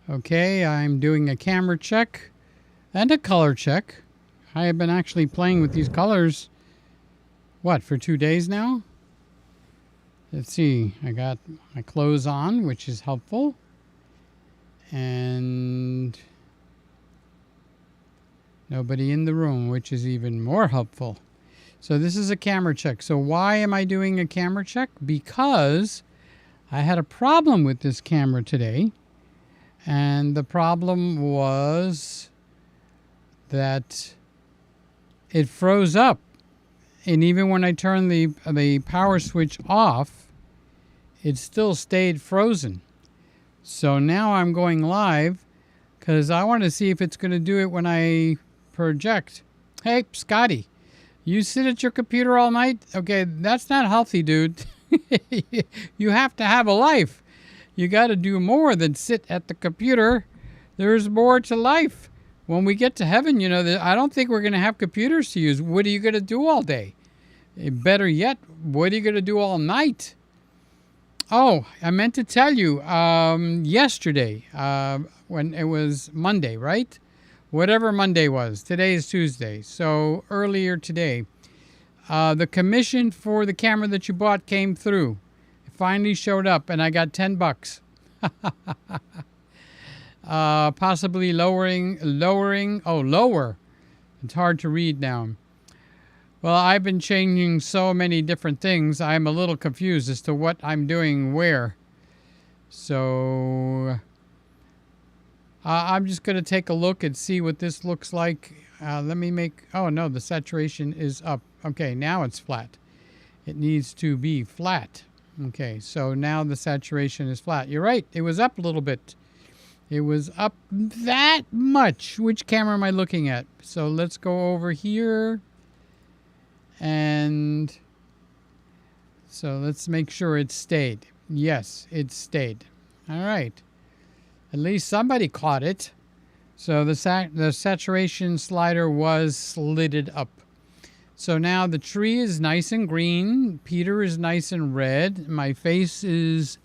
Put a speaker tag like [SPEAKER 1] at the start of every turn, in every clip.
[SPEAKER 1] Okay, I'm doing a camera check and a color check. I have been actually playing with these colors, for 2 days now? Let's see, I got my clothes on, which is helpful. And nobody in the room, which is even more helpful. So this is a camera check. So why am I doing a camera check? Because I had a problem with this camera today. And the problem was that it froze up. And even when I turned the power switch off, it still stayed frozen. So now I'm going live because I want to see if it's going to do it when I project. Hey, Scotty, you sit at your computer all night? Okay, that's not healthy, dude. You have to have a life. You got to do more than sit at the computer. There's more to life. When we get to heaven, I don't think we're going to have computers to use. What are you going to do all day? Better yet, what are you going to do all night? Oh, I meant to tell you, yesterday, when it was Monday, right? Whatever Monday was. Today is Tuesday. So earlier today, the commission for the camera that you bought came through. It finally showed up, and I got $10. Possibly lower. It's hard to read now. Well, I've been changing so many different things, I'm a little confused as to what I'm doing where. So I'm just going to take a look and see what this looks like. Let me oh no, the saturation is up. Okay, now it's flat. It needs to be flat. Okay, so now the saturation is flat. You're right, it was up a little bit. It was up that much. Which camera am I looking at? So let's go over here. And so let's make sure it stayed. Yes, it stayed. All right. At least somebody caught it. So the saturation slider was slitted up. So now the tree is nice and green. Peter is nice and red. My face is,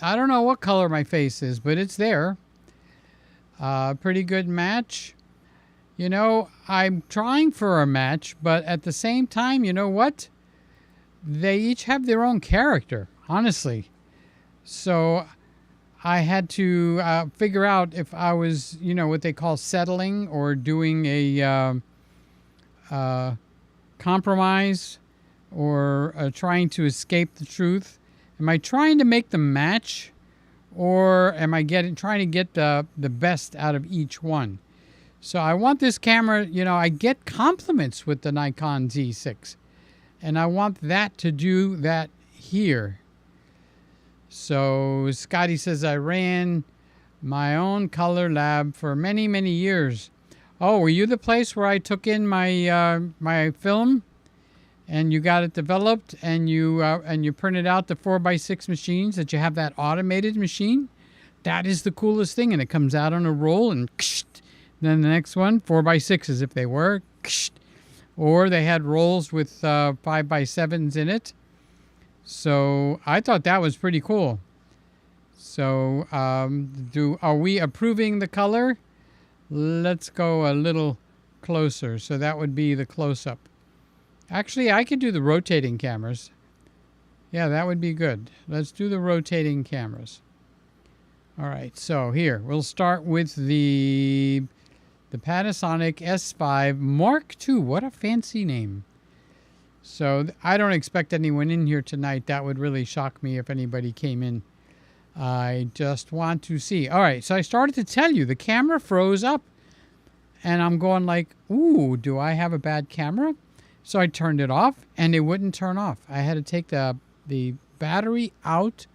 [SPEAKER 1] I don't know what color my face is, but it's there. Pretty good match. I'm trying for a match, but at the same time, you know what? They each have their own character, honestly. So I had to figure out if I was, what they call settling or doing a compromise or trying to escape the truth. Am I trying to make them match, or am I trying to get the best out of each one? So I want this camera, I get compliments with the Nikon Z6. And I want that to do that here. So Scotty says, I ran my own color lab for many, many years. Oh, were you the place where I took in my film and you got it developed and you printed out the 4x6 machines, that you have that automated machine? That is the coolest thing. And it comes out on a roll and then the next one, 4x6s if they were. Or they had rolls with 5x7s in it. So I thought that was pretty cool. So are we approving the color? Let's go a little closer. So that would be the close-up. Actually, I could do the rotating cameras. Yeah, that would be good. Let's do the rotating cameras. All right, so here, we'll start with the Panasonic S5 Mark II. What a fancy name. So I don't expect anyone in here tonight. That would really shock me if anybody came in. I just want to see. All right, so I started to tell you the camera froze up. And I'm going like, ooh, do I have a bad camera? So I turned it off and it wouldn't turn off. I had to take the battery out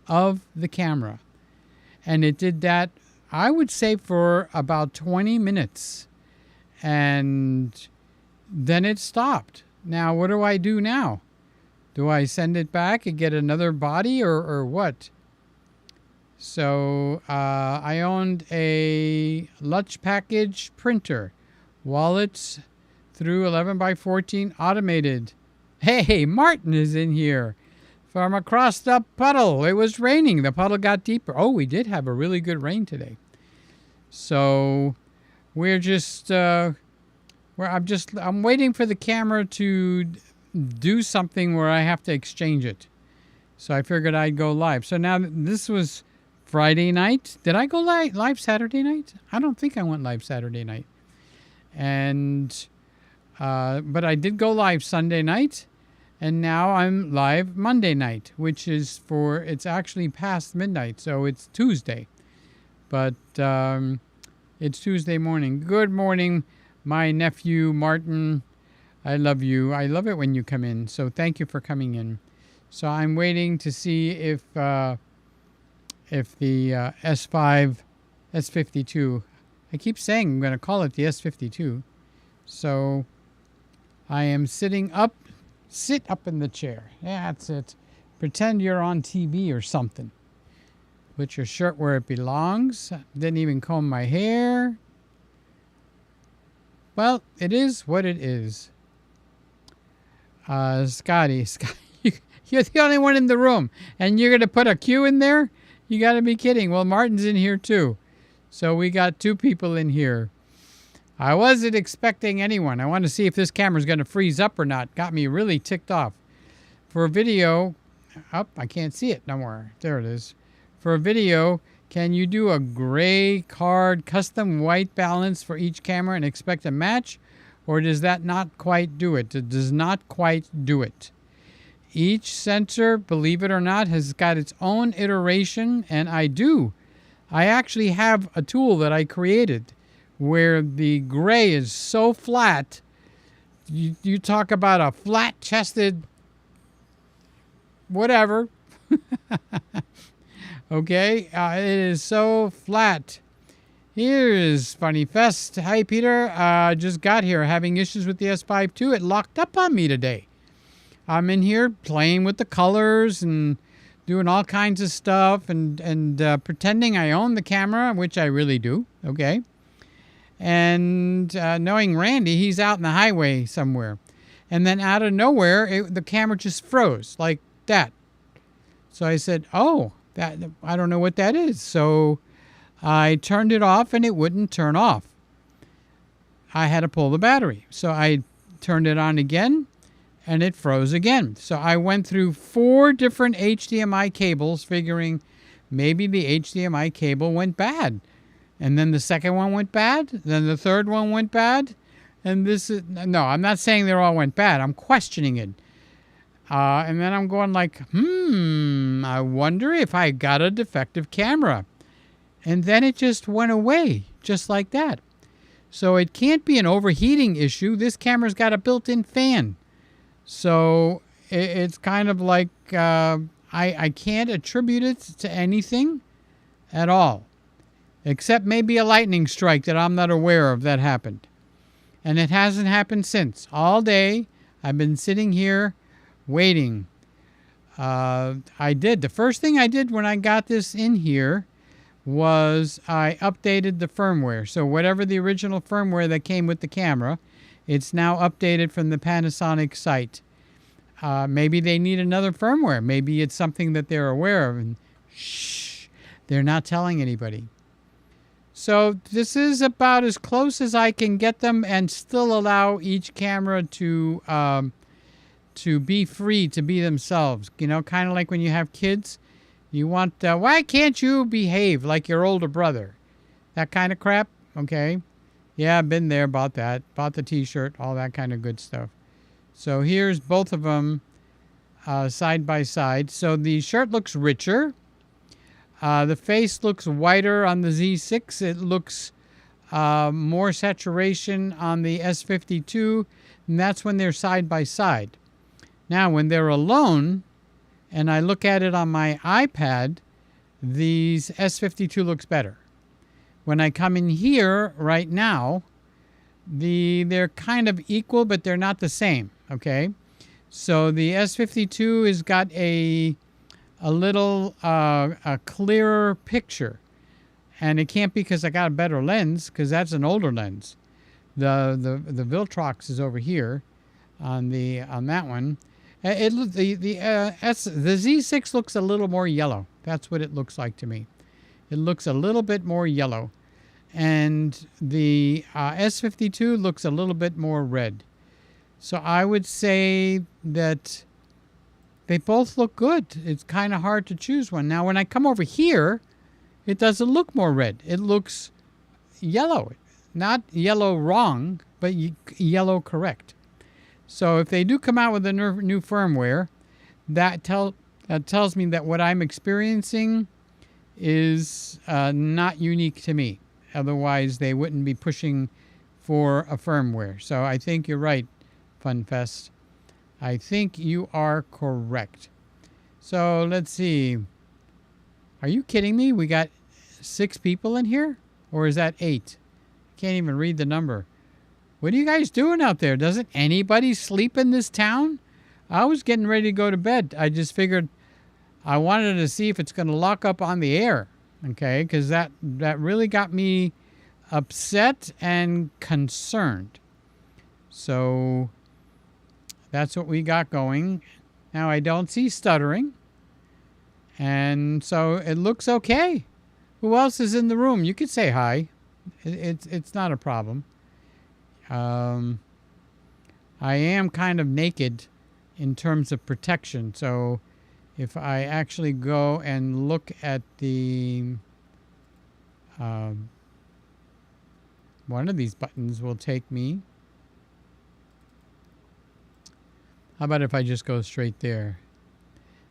[SPEAKER 1] of the camera. And it did that, I would say, for about 20 minutes. And then it stopped. Now, what do I do now? Do I send it back and get another body or what? So I owned a Lutch package printer. Wallets through 11x14 automated. Hey, Martin is in here. from across the puddle. It was raining. The puddle got deeper. Oh, we did have a really good rain today. So we're just I'm waiting for the camera to do something where I have to exchange it. So I figured I'd go live. So now this was Friday night. Did I go live Saturday night? I don't think I went live Saturday night. And but I did go live Sunday night, and now I'm live Monday night, which is it's actually past midnight, so it's Tuesday. But it's Tuesday morning. Good morning, my nephew Martin. I love you. I love it when you come in. So thank you for coming in. So I'm waiting to see if the S5, S52. I keep saying I'm going to call it the S52. So I am sitting up. Sit up in the chair. Yeah, that's it. Pretend you're on TV or something. Put your shirt where it belongs. Didn't even comb my hair. Well, it is what it is. Scotty, you're the only one in the room, and you're going to put a Q in there? You got to be kidding. Well, Martin's in here too. So we got two people in here. I wasn't expecting anyone. I want to see if this camera's going to freeze up or not. Got me really ticked off. For a video, I can't see it no more. There it is. For a video, can you do a gray card custom white balance for each camera and expect a match? Or does that not quite do it? It does not quite do it. Each sensor, believe it or not, has got its own iteration, and I actually have a tool that I created where the gray is so flat. You talk about a flat-chested whatever. Okay, it is so flat. Here is Funny Fest. Hi, Peter. Just got here having issues with the S5 II. It locked up on me today. I'm in here playing with the colors and doing all kinds of stuff and pretending I own the camera, which I really do, okay? And knowing Randy, he's out in the highway somewhere. And then out of nowhere, the camera just froze like that. So I said, oh, I don't know what that is. So I turned it off and it wouldn't turn off. I had to pull the battery. So I turned it on again and it froze again. So I went through 4 different HDMI cables figuring maybe the HDMI cable went bad. And then the second one went bad. Then the third one went bad. And no, I'm not saying they all went bad. I'm questioning it. And then I'm going like, I wonder if I got a defective camera. And then it just went away, just like that. So it can't be an overheating issue. This camera's got a built-in fan. So it's kind of like I can't attribute it to anything at all. Except maybe a lightning strike that I'm not aware of that happened. And it hasn't happened since. All day I've been sitting here waiting. The first thing I did when I got this in here was I updated the firmware. So whatever the original firmware that came with the camera, it's now updated from the Panasonic site. Maybe they need another firmware. Maybe it's something that they're aware of. And shh, they're not telling anybody. So this is about as close as I can get them and still allow each camera to be free to be themselves. You know, kind of like when you have kids. You want, why can't you behave like your older brother? That kind of crap, okay? Yeah, I've been there, bought that. Bought the t-shirt, all that kind of good stuff. So here's both of them side by side. So the shirt looks richer. The face looks whiter on the Z6. It looks more saturation on the S52, and that's when they're side by side. Now, when they're alone, and I look at it on my iPad, the S52 looks better. When I come in here right now, they're kind of equal, but they're not the same, okay? So the S52 has got a little a clearer picture. And it can't be because I got a better lens, because that's an older lens. The Viltrox is over here on that one. The Z6 looks a little more yellow. That's what it looks like to me. It looks a little bit more yellow, and the S52 looks a little bit more red. So I would say that they both look good. It's kind of hard to choose one. Now, when I come over here, it doesn't look more red. It looks yellow. Not yellow wrong, but yellow correct. So if they do come out with a new firmware, that tells me that what I'm experiencing is not unique to me. Otherwise, they wouldn't be pushing for a firmware. So I think you're right, FunFest. I think you are correct. So let's see. Are you kidding me? We got 6 people in here? Or is that 8? I can't even read the number. What are you guys doing out there? Doesn't anybody sleep in this town? I was getting ready to go to bed. I just figured I wanted to see if it's going to lock up on the air. Okay, because that really got me upset and concerned. So that's what we got going. Now I don't see stuttering. And so it looks okay. Who else is in the room? You could say hi. It's not a problem. I am kind of naked in terms of protection. So if I actually go and look at the one of these buttons will take me. How about if I just go straight there?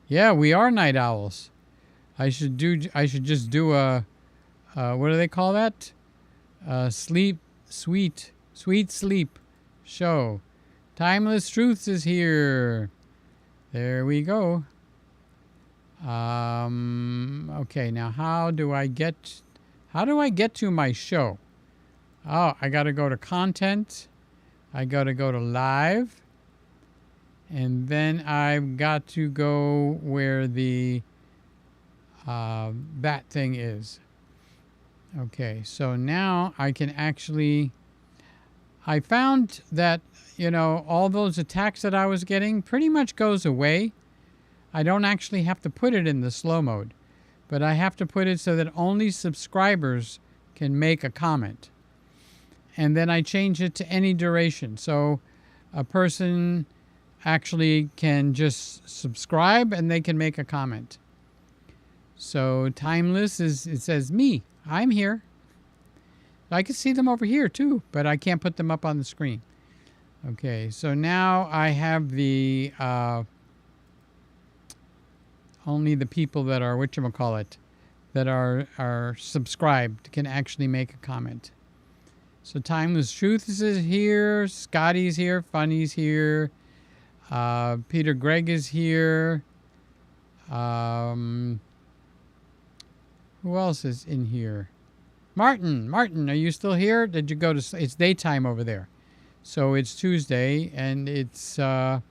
[SPEAKER 1] Yeah, we are night owls. I should just do a what do they call that? Sweet sleep show. Timeless Truths is here. There we go. Okay, now how do I get to my show? Oh, I got to go to content. I got to go to live. And then I've got to go where the that thing is. Okay, so now I can actually, I found that, all those attacks that I was getting pretty much goes away. I don't actually have to put it in the slow mode, but I have to put it so that only subscribers can make a comment. And then I change it to any duration. So a person actually can just subscribe and they can make a comment. So Timeless it says me. I'm here. I can see them over here too, but I can't put them up on the screen. Okay, so now I have the only the people that are whatchamacallit, that are subscribed can actually make a comment. So Timeless Truth is here, Scotty's here, Funny's here, Peter Gregg is here. Who else is in here? Martin, are you still here? Did you go to? It's daytime over there, so it's Tuesday, and it's oh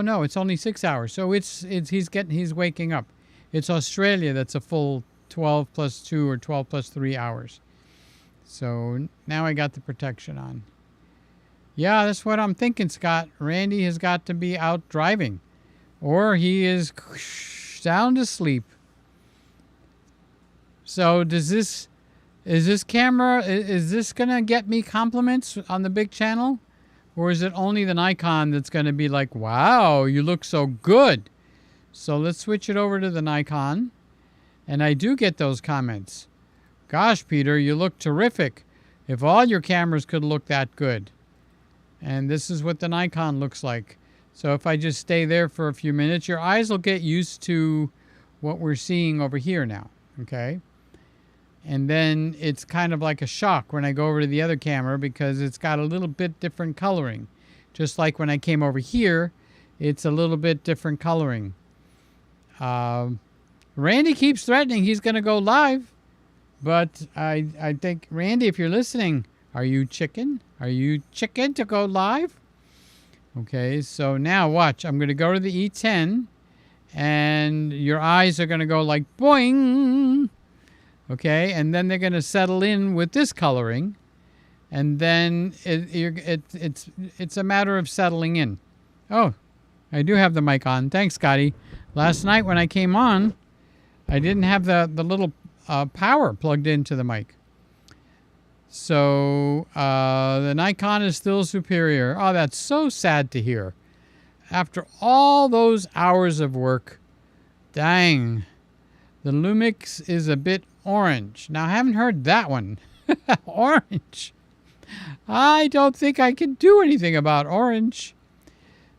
[SPEAKER 1] no, it's only 6 hours. So he's waking up. It's Australia. That's a full 12 plus 2 or 12 plus 3 hours. So now I got the protection on. Yeah, that's what I'm thinking, Scott. Randy has got to be out driving, or he is sound asleep. So is this camera, is this going to get me compliments on the big channel? Or is it only the Nikon that's going to be like, wow, you look so good? So let's switch it over to the Nikon. And I do get those comments. Gosh, Peter, you look terrific. If all your cameras could look that good. And this is what the Nikon looks like. So if I just stay there for a few minutes, your eyes will get used to what we're seeing over here now. Okay? And then it's kind of like a shock when I go over to the other camera because it's got a little bit different coloring. Just like when I came over here, it's a little bit different coloring. Randy keeps threatening he's going to go live. But I think, Randy, if you're listening, are you chicken? Are you chicken to go live? Okay, so now watch. I'm going to go to the E10, and your eyes are going to go like boing. Okay, and then they're going to settle in with this coloring, and then it's a matter of settling in. Oh, I do have the mic on. Thanks, Scotty. Last night when I came on, I didn't have the little power plugged into the mic. So the Nikon is still superior. Oh, that's so sad to hear. After all those hours of work, dang, the Lumix is a bit orange. Now, I haven't heard that one. Orange. I don't think I can do anything about orange.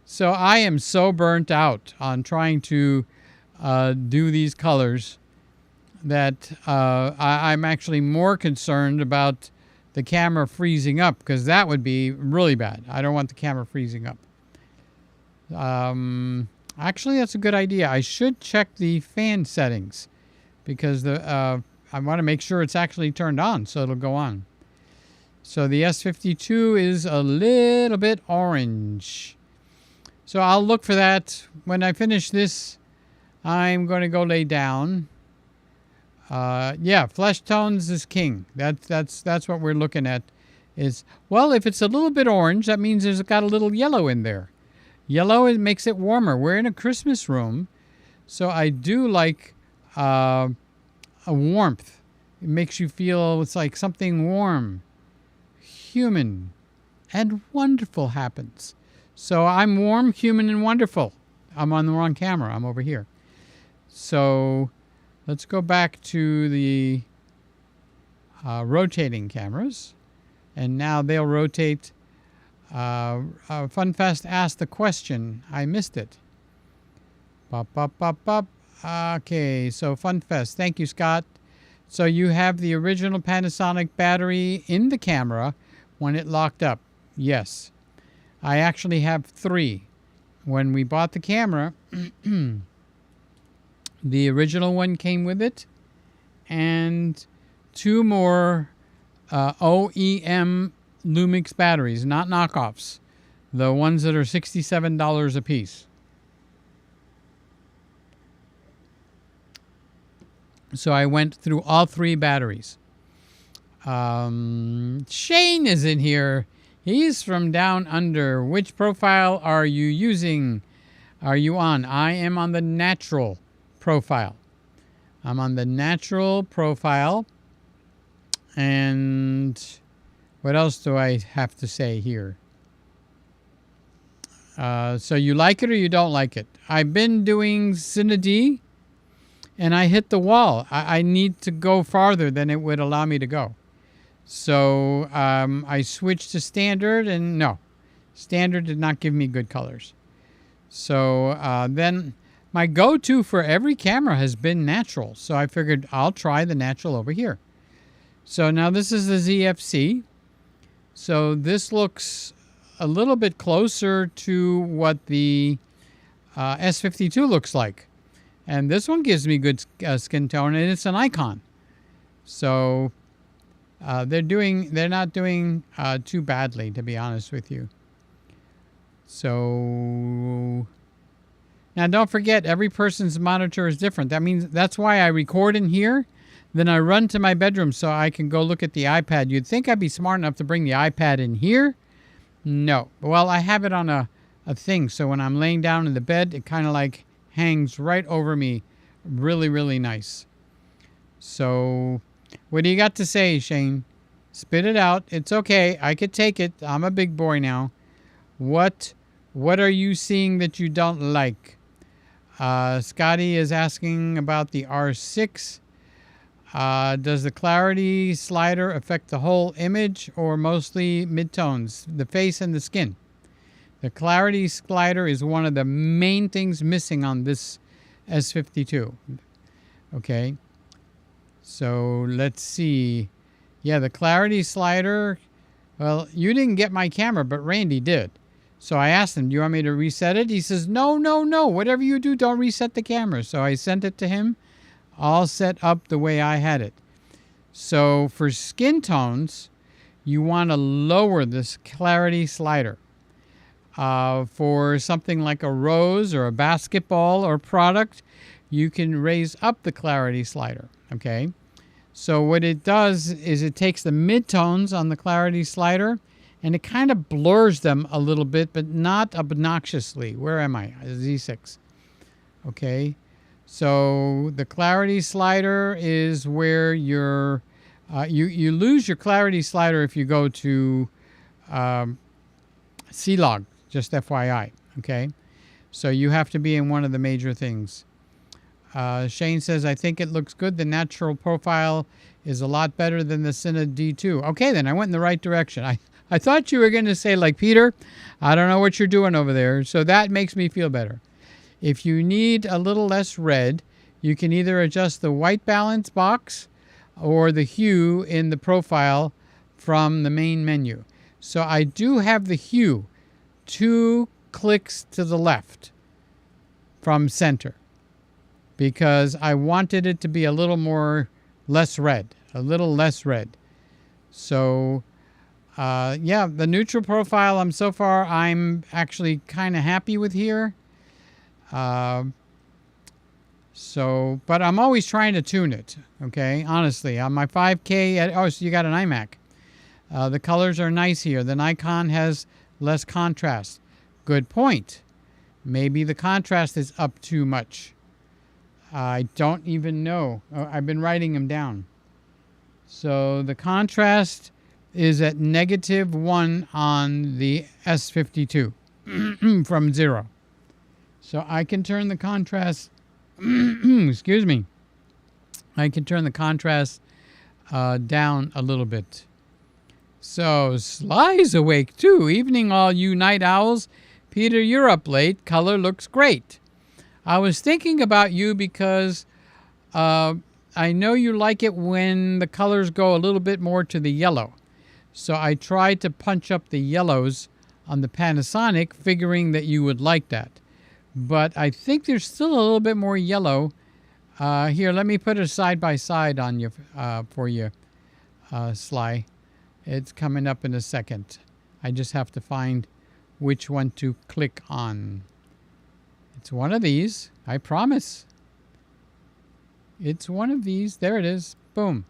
[SPEAKER 1] So I am so burnt out on trying to do these colors that I'm actually more concerned about the camera freezing up, because that would be really bad. I don't want the camera freezing up. Actually, that's a good idea. I should check the fan settings, because I want to make sure it's actually turned on so it'll go on. So the S52 is a little bit orange. So I'll look for that. When I finish this, I'm going to go lay down. Yeah, flesh tones is king. That's what we're looking at. Is, well, if it's a little bit orange, that means there's got a little yellow in there. Yellow, it makes it warmer. We're in a Christmas room, so I do like a warmth. It makes you feel it's like something warm, human, and wonderful happens. So I'm warm, human, and wonderful. I'm on the wrong camera. I'm over here. So let's go back to the rotating cameras. And now they'll rotate. FunFest asked the question. I missed it. Bop, bop, bop, bop. Okay, so FunFest. Thank you, Scott. So you have the original Panasonic battery in the camera when it locked up. Yes. I actually have 3. When we bought the camera, the original one came with it, and 2 more OEM Lumix batteries, not knockoffs, the ones that are $67 a piece. So I went through all 3 batteries. Shane is in here. He's from down under. Which profile are you using? Are you on? I am on the natural profile. I'm on the natural profile. And what else do I have to say here? So you like it or you don't like it? I've been doing Cine D, and I hit the wall. I need to go farther than it would allow me to go. So I switched to standard, and no, standard did not give me good colors. So then my go-to for every camera has been natural. So I figured I'll try the natural over here. So now this is the ZFC. So this looks a little bit closer to what the S52 looks like. And this one gives me good skin tone, and it's an Nikon. So they're not doing too badly, to be honest with you. So now don't forget, every person's monitor is different. That means that's why I record in here, then I run to my bedroom so I can go look at the iPad. You'd think I'd be smart enough to bring the iPad in here. No. Well, I have it on a thing, so when I'm laying down in the bed, it kind of like hangs right over me. Really, really nice. So what do you got to say, Shane? Spit it out. It's okay. I could take it. I'm a big boy now. What are you seeing that you don't like? Scotty is asking about the R6. Does the clarity slider affect the whole image or mostly midtones, the face and the skin? The clarity slider is one of the main things missing on this S52. Okay. So let's see. Yeah, the clarity slider. Well, you didn't get my camera, but Randy did. So I asked him, do you want me to reset it? He says, no. Whatever you do, don't reset the camera. So I sent it to him, all set up the way I had it. So for skin tones, you want to lower this clarity slider. For something like a rose or a basketball or product, you can raise up the clarity slider. Okay. So what it does is it takes the midtones on the clarity slider and it kind of blurs them a little bit, but not obnoxiously. Where am I? Z6. Okay. So the clarity slider is where you lose your clarity slider if you go to C-Log, just FYI. Okay. So you have to be in one of the major things. Shane says, I think it looks good. The natural profile is a lot better than the Cine D2. Okay, then I went in the right direction. I thought you were going to say, like, Peter, I don't know what you're doing over there. So that makes me feel better. If you need a little less red, you can either adjust the white balance box or the hue in the profile from the main menu. So I do have the hue 2 clicks to the left from center, because I wanted it to be a little less red. So, yeah, the neutral profile I'm actually kind of happy with here. But I'm always trying to tune it, okay? Honestly, on my 5K, so you got an iMac. The colors are nice here. The Nikon has less contrast. Good point. Maybe the contrast is up too much. I don't even know. I've been writing them down. So the contrast is at -1 on the S52 from 0. So I can turn the contrast, excuse me, I can turn the contrast down a little bit. So Sly's awake too. Evening, all you night owls. Peter, you're up late. Color looks great. I was thinking about you because I know you like it when the colors go a little bit more to the yellow. So I tried to punch up the yellows on the Panasonic, figuring that you would like that. But I think there's still a little bit more yellow. Here, let me put it side by side on you for you, Sly. It's coming up in a second. I just have to find which one to click on. It's one of these, I promise. It's one of these. There it is. Boom.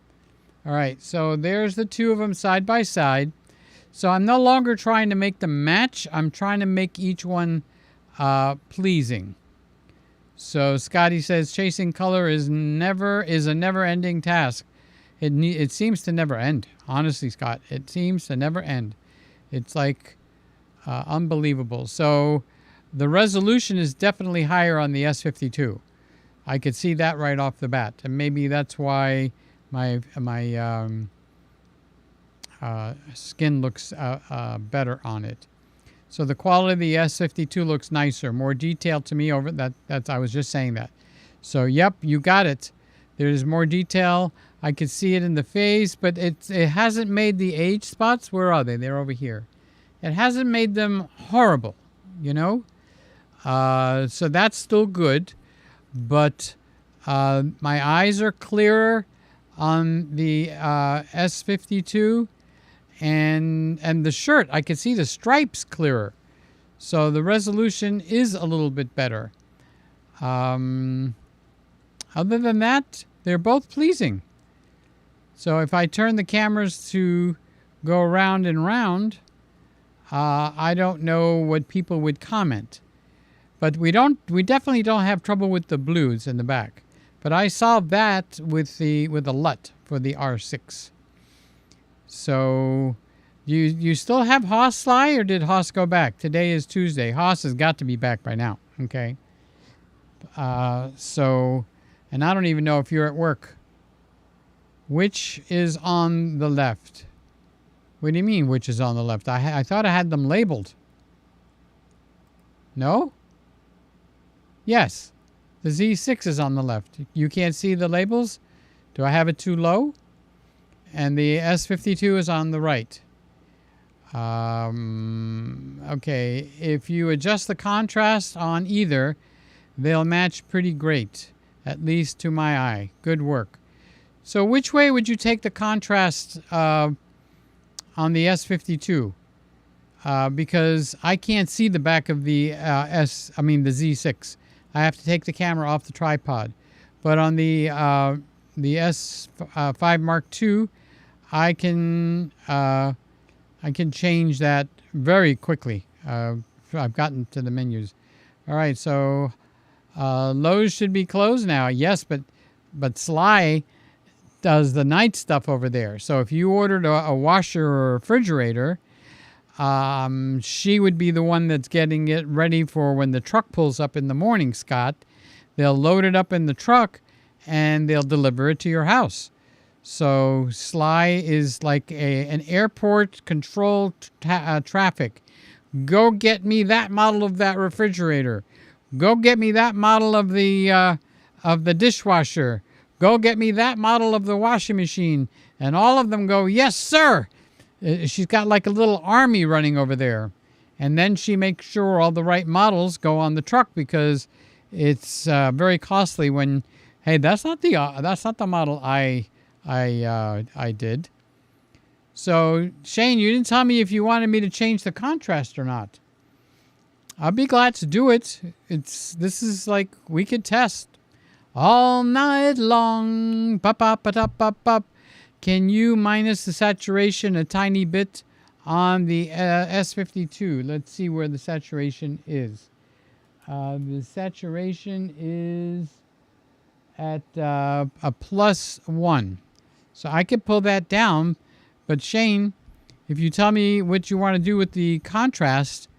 [SPEAKER 1] All right, so there's the two of them side by side. So I'm no longer trying to make them match. I'm trying to make each one pleasing. So Scotty says chasing color is a never-ending task. It seems to never end. Honestly, Scott, it seems to never end. It's like unbelievable. So the resolution is definitely higher on the S52. I could see that right off the bat, and maybe that's why my skin looks better on it. So the quality of the S52 looks nicer, more detailed to me over that. I was just saying that. So yep, you got it. There's more detail. I could see it in the face, but it hasn't made the age spots. Where are they? They're over here. It hasn't made them horrible, you know. So that's still good, but my eyes are clearer on the S52. And the shirt, I could see the stripes clearer. So the resolution is a little bit better. Other than that, they're both pleasing. So if I turn the cameras to go round and round, I don't know what people would comment. But we definitely don't have trouble with the blues in the back. But I solved that with the LUT for the R6. So, you still have Haas, Sly, or did Haas go back? Today is Tuesday. Haas has got to be back by now. Okay. So, and I don't even know if you're at work. Which is on the left? What do you mean, which is on the left? I thought I had them labeled. No? Yes. The Z6 is on the left. You can't see the labels? Do I have it too low? And the S52 is on the right. Okay, if you adjust the contrast on either, they'll match pretty great, at least to my eye. Good work. So which way would you take the contrast on the S52? Because I can't see the back of the the Z6. I have to take the camera off the tripod. But on the S5 Mark II, I can I can change that very quickly. I've gotten to the menus. All right, so Lowe's should be closed now. Yes, but Sly does the night stuff over there. So if you ordered a washer or a refrigerator, she would be the one that's getting it ready for when the truck pulls up in the morning, Scott. They'll load it up in the truck and they'll deliver it to your house. So Sly is like an airport control traffic. Go get me that model of that refrigerator. Go get me that model of the dishwasher. Go get me that model of the washing machine. And all of them go, yes, sir. She's got like a little army running over there. And then she makes sure all the right models go on the truck because it's very costly when, hey, that's not the model I did. So Shane, you didn't tell me if you wanted me to change the contrast or not. I'll be glad to do it. This is like we could test all night long. Pop pop pop pop pop. Can you minus the saturation a tiny bit on the S52? Let's see where the saturation is. The saturation is at a +1. So I could pull that down. But Shane, if you tell me what you want to do with the contrast,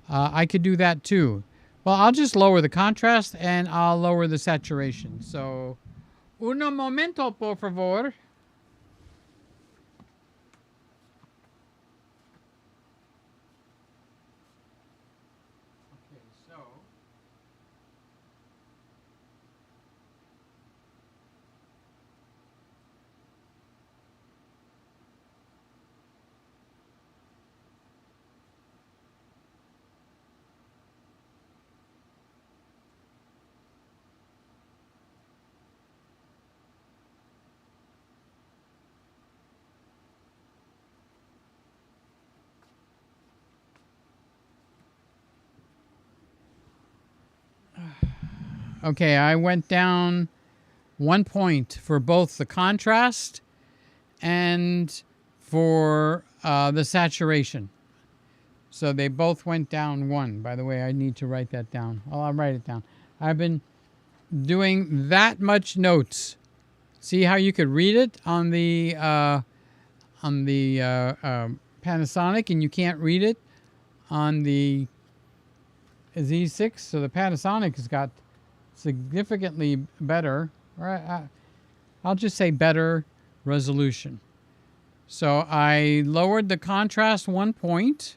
[SPEAKER 1] I could do that too. Well, I'll just lower the contrast and I'll lower the saturation. So, uno momento, por favor. Okay, so okay, I went down 1 point for both the contrast and for the saturation. So they both went down 1. By the way, I need to write that down. Oh, I'll write it down. I've been doing that much notes. See how you could read it on the Panasonic and you can't read it on the Z6. So the Panasonic has got significantly better, or I'll just say better resolution. So I lowered the contrast 1 point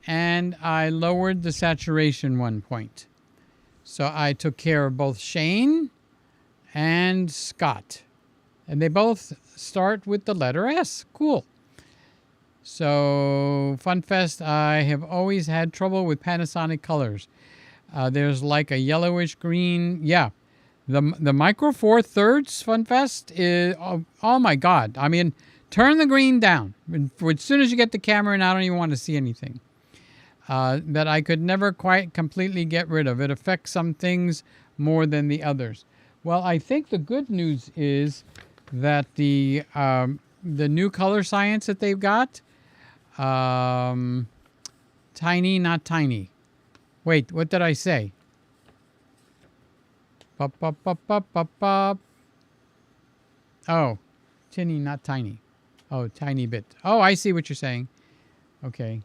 [SPEAKER 1] and I lowered the saturation 1 point. So I took care of both Shane and Scott. And they both start with the letter S. Cool. So, FunFest, I have always had trouble with Panasonic colors. There's like a yellowish green. Yeah. The Micro Four Thirds FunFest is, oh my God. I mean, turn the green down. As soon as you get the camera in, I don't even want to see anything. That I could never quite completely get rid of. It affects some things more than the others. Well, I think the good news is that the new color science that they've got, tiny, not tiny. Wait, what did I say? Pop, pop, pop, pop, pop, pop. Oh, tinny, not tiny. Oh, tiny bit. Oh, I see what you're saying. Okay.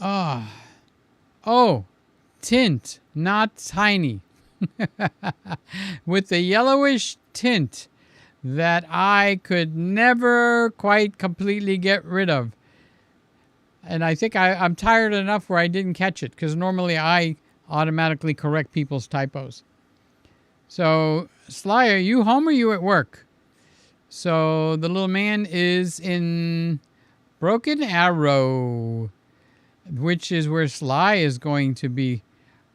[SPEAKER 1] Ah. Oh, tint, not tiny. With the yellowish tint that I could never quite completely get rid of. And I think I'm tired enough where I didn't catch it because normally I automatically correct people's typos. So, Sly, are you home or are you at work? So the little man is in Broken Arrow, which is where Sly is going to be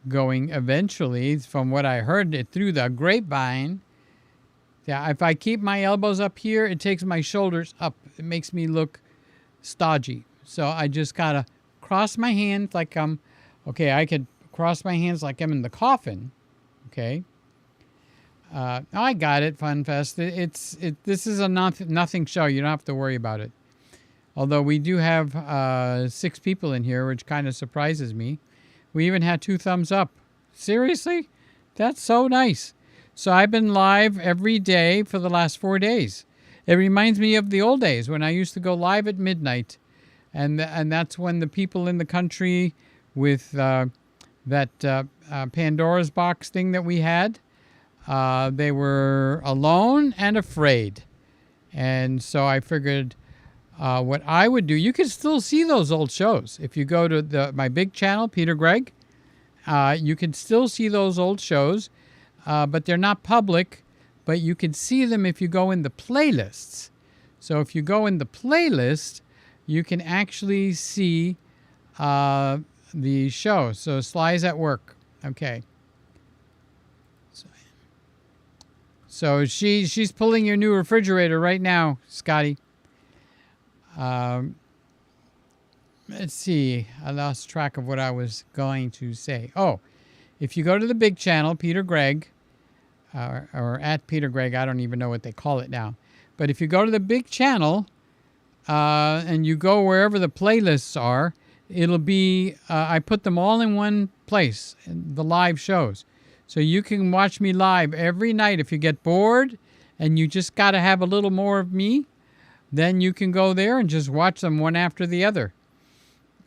[SPEAKER 1] going eventually, from what I heard it through the grapevine. Yeah, if I keep my elbows up here, it takes my shoulders up. It makes me look stodgy. So I just gotta cross my hands like okay, I could cross my hands like I'm in the coffin. Okay. I got it, FunFest. This is a nothing show. You don't have to worry about it. Although we do have 6 people in here, which kind of surprises me. We even had 2 thumbs up. Seriously? That's so nice. So I've been live every day for the last 4 days. It reminds me of the old days when I used to go live at midnight. And that's when the people in the country with that Pandora's box thing that we had, they were alone and afraid. And so I figured what I would do, you can still see those old shows. If you go to my big channel, Peter Gregg, you can still see those old shows, but they're not public, but you can see them if you go in the playlists. So if you go in the playlist, you can actually see the show. So Sly's at work. Okay. So she's pulling your new refrigerator right now, Scotty. Let's see. I lost track of what I was going to say. Oh, if you go to the big channel, Peter Gregg, or at Peter Gregg, I don't even know what they call it now. But if you go to the big channel and you go wherever the playlists are, it'll be, I put them all in one place, the live shows. So you can watch me live every night. If you get bored and you just got to have a little more of me, then you can go there and just watch them one after the other.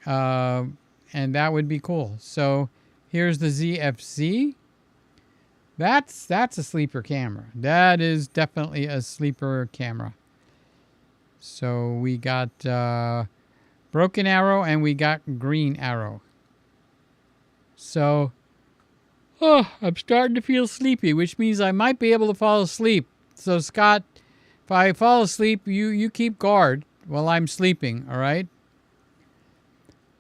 [SPEAKER 1] And that would be cool. So here's the ZFC. That's a sleeper camera. That is definitely a sleeper camera. So we got Broken Arrow and we got Green Arrow. So, I'm starting to feel sleepy, which means I might be able to fall asleep. So Scott, if I fall asleep, you keep guard while I'm sleeping, all right?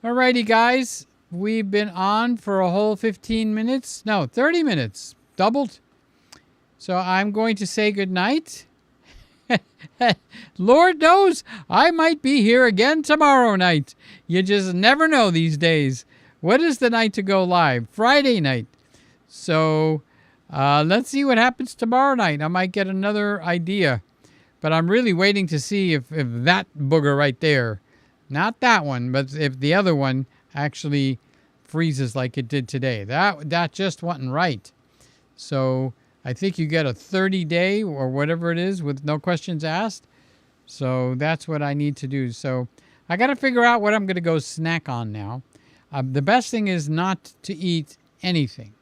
[SPEAKER 1] Alrighty, guys. We've been on for a whole 15 minutes. No, 30 minutes. Doubled. So I'm going to say goodnight. Lord knows I might be here again tomorrow night. You just never know these days. What is the night to go live? Friday night. So let's see what happens tomorrow night. I might get another idea. But I'm really waiting to see if that booger right there, not that one, but if the other one actually freezes like it did today. That just wasn't right. So I think you get a 30-day or whatever it is with no questions asked. So that's what I need to do. So I got to figure out what I'm going to go snack on now. The best thing is not to eat anything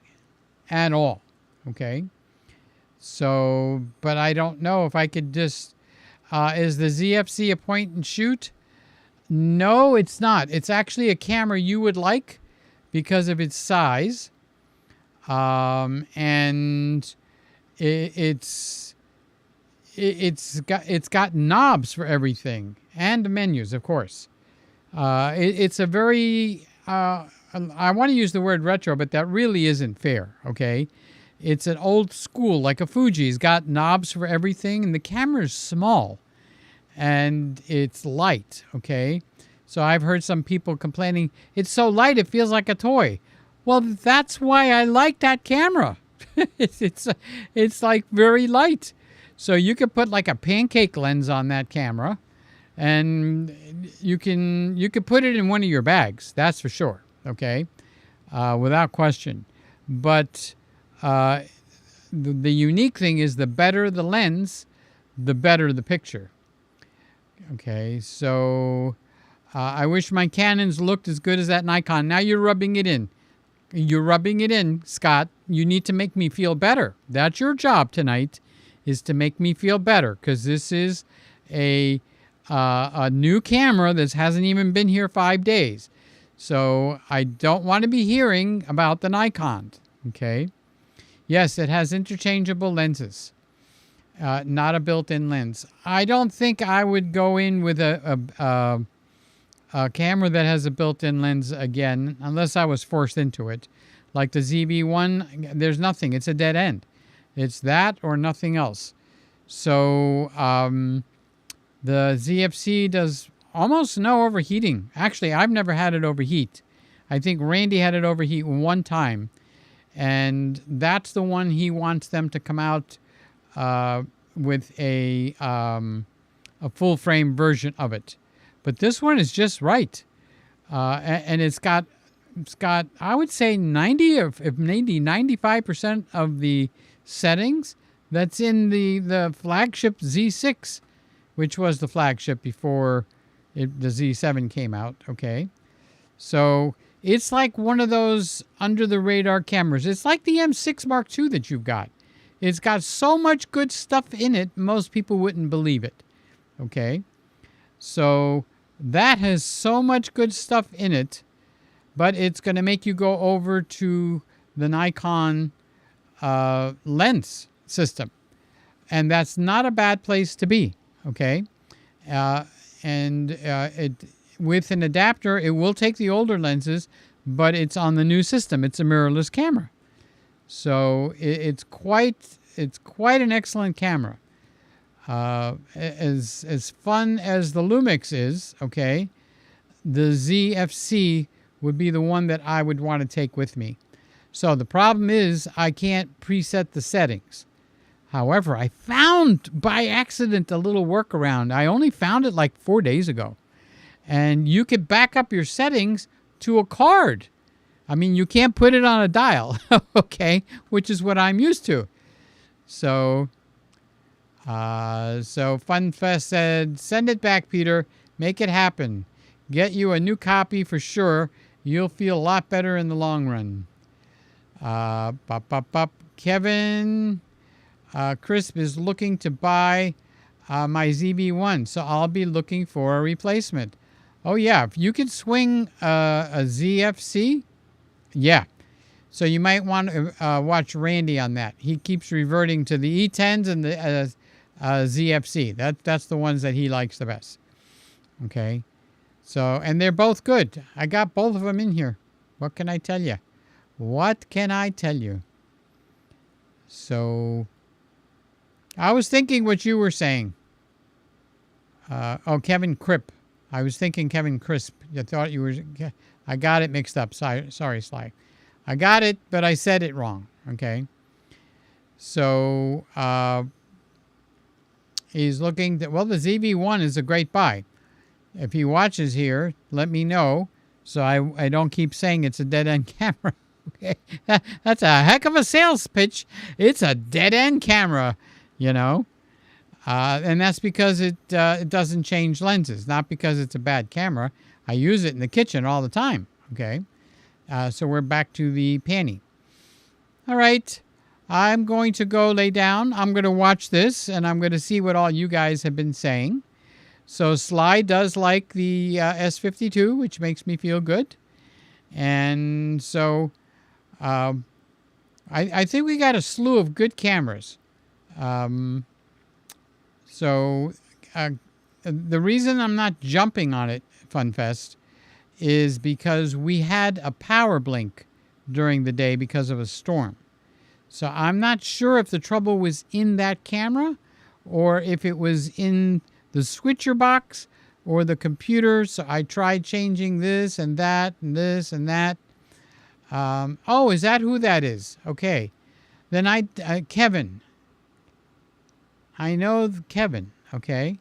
[SPEAKER 1] at all. Okay. So, but I don't know if I could just, is the ZFC a point and shoot? No, it's not. It's actually a camera you would like because of its size. And it's got knobs for everything and menus, of course. It's a very, I want to use the word retro, but that really isn't fair. Okay. It's an old school, like a Fuji. It's got knobs for everything, and the camera's small, and it's light, okay? So I've heard some people complaining, it's so light it feels like a toy. Well, that's why I like that camera. It's like very light. So you could put like a pancake lens on that camera, and you could put it in one of your bags, that's for sure, okay? Without question. But the unique thing is the better the lens, the better the picture. Okay, so I wish my Canons looked as good as that Nikon. Now you're rubbing it in. You're rubbing it in, Scott. You need to make me feel better. That's your job tonight, is to make me feel better, because this is a new camera that hasn't even been here 5 days. So I don't want to be hearing about the Nikon, okay? Yes, it has interchangeable lenses, not a built-in lens. I don't think I would go in with a camera that has a built-in lens again, unless I was forced into it. Like the ZV-1, there's nothing. It's a dead end. It's that or nothing else. So the ZFC does almost no overheating. Actually, I've never had it overheat. I think Randy had it overheat one time. And that's the one he wants them to come out with a full-frame version of it. but this one is just right. And it's got I would say 90 or if maybe 95% of the settings that's in the flagship Z6, which was the flagship before the Z7 came out. Okay, so it's like one of those under the radar cameras. It's like the M6 Mark II that you've got. It's got so much good stuff in it, most people wouldn't believe it. Okay, so that has so much good stuff in it, but it's going to make you go over to the Nikon lens system. And that's not a bad place to be, okay? It with an adapter, it will take the older lenses, but it's on the new system. It's a mirrorless camera. So it's quite an excellent camera. As fun as the Lumix is, okay, the ZFC would be the one that I would want to take with me. So the problem is I can't preset the settings. However, I found by accident a little workaround. I only found it like 4 days ago. And you could back up your settings to a card. I mean, you can't put it on a dial, okay, which is what I'm used to. So FunFest said, send it back, Peter. Make it happen. Get you a new copy for sure. You'll feel a lot better in the long run. Kevin Crisp is looking to buy my ZV-1, so I'll be looking for a replacement. Oh, yeah. If you could swing a ZFC, yeah. So you might want to watch Randy on that. He keeps reverting to the E10s and the ZFC. That's the ones that he likes the best. Okay. So, and they're both good. I got both of them in here. What can I tell you? What can I tell you? So, I was thinking what you were saying. Kevin Cripp. I was thinking Kevin Crisp. I thought you were... I got it mixed up. Sorry, Sly. I got it, but I said it wrong. Okay. So, he's looking... the ZV-1 is a great buy. If he watches here, let me know so I don't keep saying it's a dead-end camera. Okay, that's a heck of a sales pitch. It's a dead-end camera, you know. And that's because it doesn't change lenses, not because it's a bad camera. I use it in the kitchen all the time, okay. So we're back to the Panny. All right, I'm going to go lay down. I'm going to watch this, and I'm going to see what all you guys have been saying. So Sly does like the S52, which makes me feel good. And so I think we got a slew of good cameras. The reason I'm not jumping on it, FunFest, is because we had a power blink during the day because of a storm. So I'm not sure if the trouble was in that camera or if it was in the switcher box or the computer. So I tried changing this and that and this and that. Oh, is that who that is? Okay. Then Kevin. I know Kevin, okay.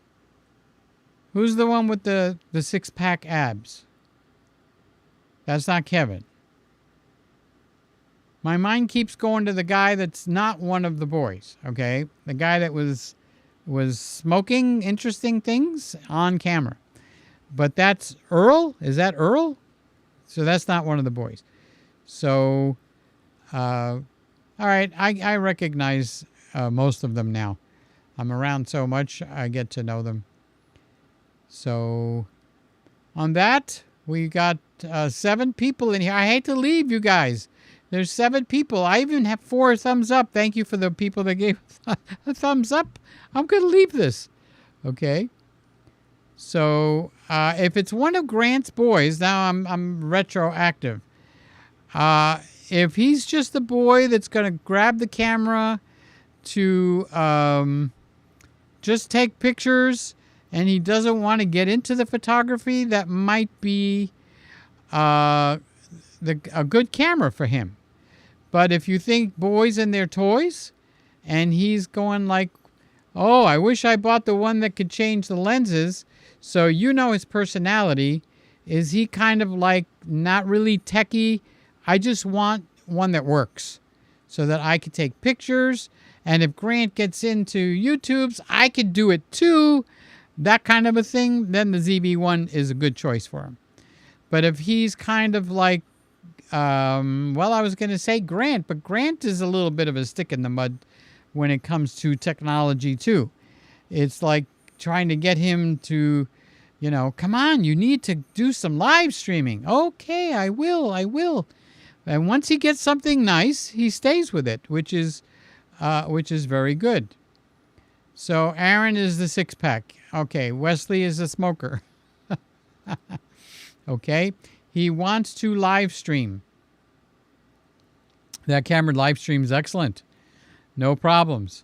[SPEAKER 1] Who's the one with the six-pack abs? That's not Kevin. My mind keeps going to the guy that's not one of the boys, okay? The guy that was smoking interesting things on camera. But that's Earl? Is that Earl? So that's not one of the boys. So, all right, I recognize most of them now. I'm around so much, I get to know them. So, on that, we got 7 people in here. I hate to leave you guys. There's 7 people. I even have 4 thumbs up. Thank you for the people that gave a thumbs up. I'm going to leave this. Okay. So, if it's one of Grant's boys, now I'm retroactive. If he's just the boy that's going to grab the camera to just take pictures and he doesn't want to get into the photography, that might be a good camera for him. But if you think boys and their toys, and he's going like, oh, I wish I bought the one that could change the lenses So you know his personality. Is he kind of like not really techie? I just want one that works so that I could take pictures. And if Grant gets into YouTube's, I could do it too. That kind of a thing. Then the ZB1 is a good choice for him. But if he's kind of like, well, I was going to say Grant, but Grant is a little bit of a stick in the mud when it comes to technology too. It's like trying to get him to, come on, you need to do some live streaming. Okay, I will. And once he gets something nice, he stays with it, which is very good. So Aaron is the six pack. Okay, Wesley is a smoker. Okay, he wants to live stream. That camera live stream is excellent. No problems.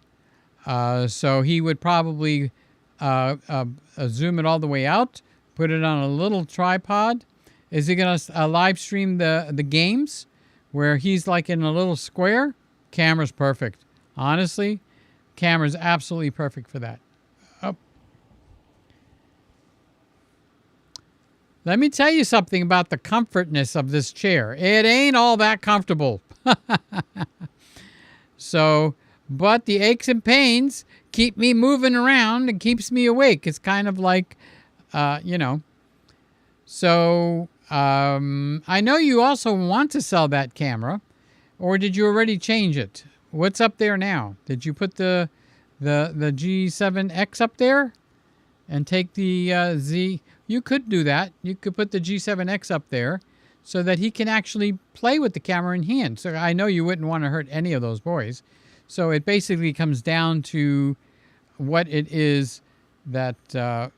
[SPEAKER 1] So he would probably zoom it all the way out, put it on a little tripod. Is he going to live stream the games where he's like in a little square? Camera's perfect. Honestly, camera's absolutely perfect for that. Oh. Let me tell you something about the comfortness of this chair. It ain't all that comfortable. So, but the aches and pains keep me moving around and keeps me awake. It's kind of like, So, I know you also want to sell that camera, or did you already change it? What's up there now? Did you put the G7X up there and take the Z? You could do that. You could put the G7X up there so that he can actually play with the camera in hand. So I know you wouldn't want to hurt any of those boys. So it basically comes down to what it is that, that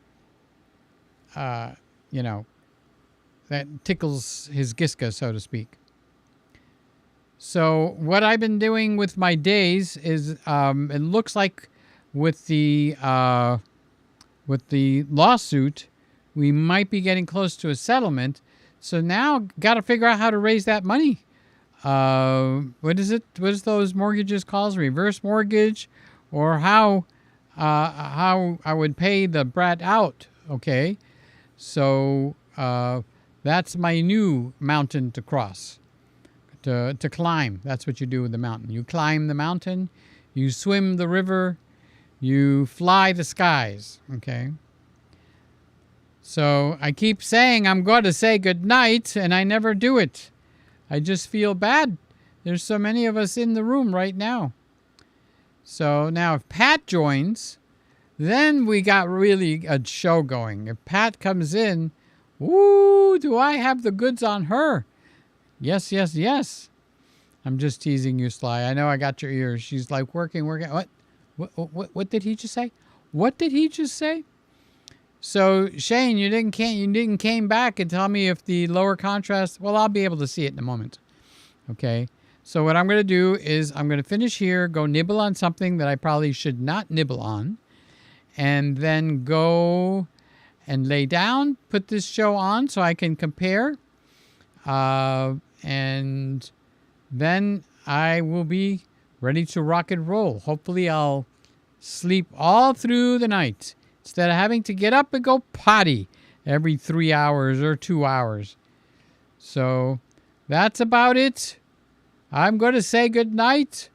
[SPEAKER 1] tickles his Giska, so to speak. So what I've been doing with my days is, it looks like with the lawsuit, we might be getting close to a settlement. So now got to figure out how to raise that money. What is it? What is those mortgages called? Reverse mortgage, or how I would pay the brat out. Okay, so that's my new mountain to cross, to climb. That's what you do with the mountain. You climb the mountain, you swim the river, you fly the skies. Okay. So I keep saying I'm going to say good night, and I never do it. I just feel bad. There's so many of us in the room right now. So now if Pat joins, then we got really a show going. If Pat comes in, woo, do I have the goods on her? Yes, yes, yes. I'm just teasing you, Sly. I know I got your ears. She's like working. What did he just say? What did he just say? So Shane, you didn't came back and tell me if the lower contrast. Well, I'll be able to see it in a moment. Okay. So what I'm going to do is I'm going to finish here, go nibble on something that I probably should not nibble on, and then go and lay down, put this show on so I can compare, and then I will be ready to rock and roll. Hopefully I'll sleep all through the night, instead of having to get up and go potty every 3 hours or 2 hours. So that's about it. I'm going to say good night.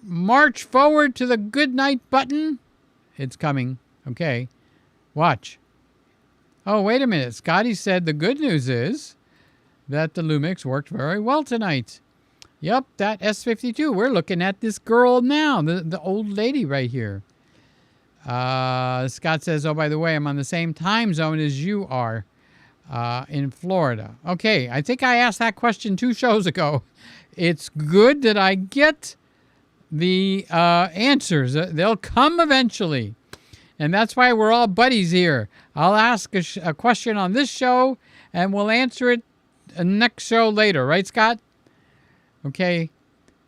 [SPEAKER 1] March forward to the good night button. It's coming. Okay. Watch. Oh, wait a minute. Scotty said the good news is that the Lumix worked very well tonight. Yep, that S52. We're looking at this girl now, the old lady right here. Scott says, oh, by the way, I'm on the same time zone as you are in Florida. Okay, I think I asked that question 2 shows ago. It's good that I get the answers. They'll come eventually. And that's why we're all buddies here. I'll ask a question on this show, and we'll answer it next show later. Right, Scott? Okay,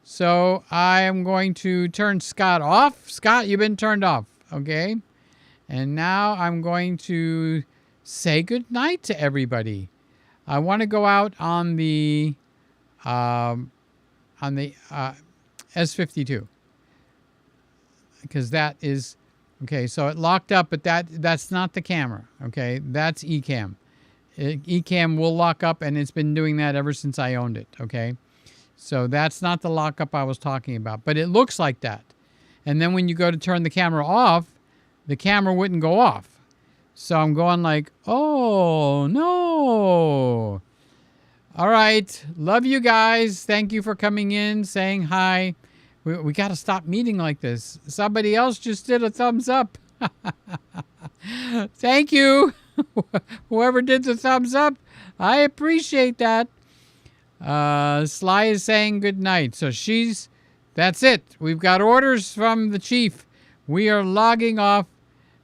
[SPEAKER 1] so I am going to turn Scott off. Scott, you've been turned off, okay? And now I'm going to say good night to everybody. I want to go out on the S52. because that is okay. So it locked up, but that's not the camera. Okay, that's Ecamm. Ecamm will lock up, and it's been doing that ever since I owned it. Okay, so that's not the lockup I was talking about, but it looks like that. And then when you go to turn the camera off, the camera wouldn't go off. So I'm going like, oh no. All right, love you guys. Thank you for coming in, saying hi. We got to stop meeting like this. Somebody else just did a thumbs up. Thank you. Whoever did the thumbs up, I appreciate that. Sly is saying good night. So that's it. We've got orders from the chief. We are logging off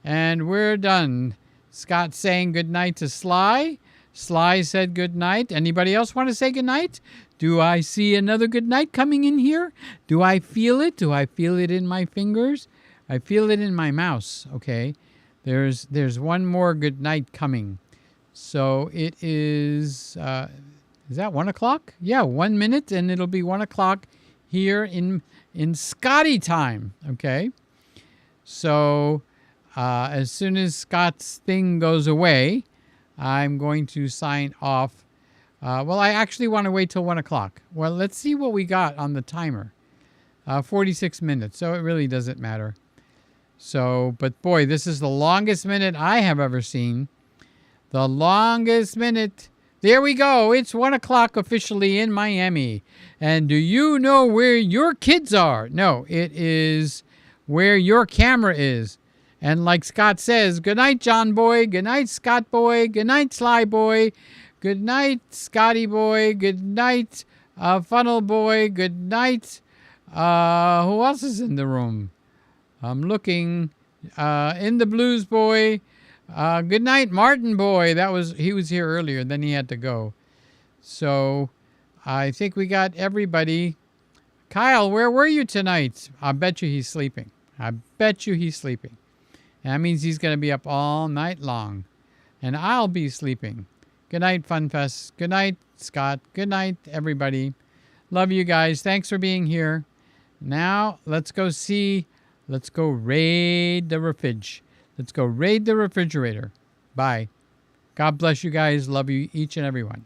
[SPEAKER 1] and we're done. Scott saying good night to Sly. Sly said good night. Anybody else want to say good night? Do I see another good night coming in here? Do I feel it? Do I feel it in my fingers? I feel it in my mouse. Okay. There's one more good night coming. So it is that 1 o'clock? Yeah, 1 minute and it'll be 1 o'clock here in Scotty time. Okay. So as soon as Scott's thing goes away, I'm going to sign off. Well, I actually want to wait till 1 o'clock. Well, let's see what we got on the timer. 46 minutes, so it really doesn't matter. So, but boy, this is the longest minute I have ever seen. The longest minute. There we go. It's 1 o'clock officially in Miami. And do you know where your kids are? No, it is where your camera is. And like Scott says, good night, John Boy. Good night, Scott Boy. Good night, Sly Boy. Good night, Scotty Boy. Good night, Funnel Boy. Good night. Who else is in the room? I'm looking. In the Blues Boy. Good night, Martin Boy. He was here earlier. Then he had to go. So I think we got everybody. Kyle, where were you tonight? I bet you he's sleeping. That means he's going to be up all night long. And I'll be sleeping. Good night, FunFest. Good night, Scott. Good night, everybody. Love you guys. Thanks for being here. Now, let's go raid the refrige. Let's go raid the refrigerator. Bye. God bless you guys. Love you, each and every one.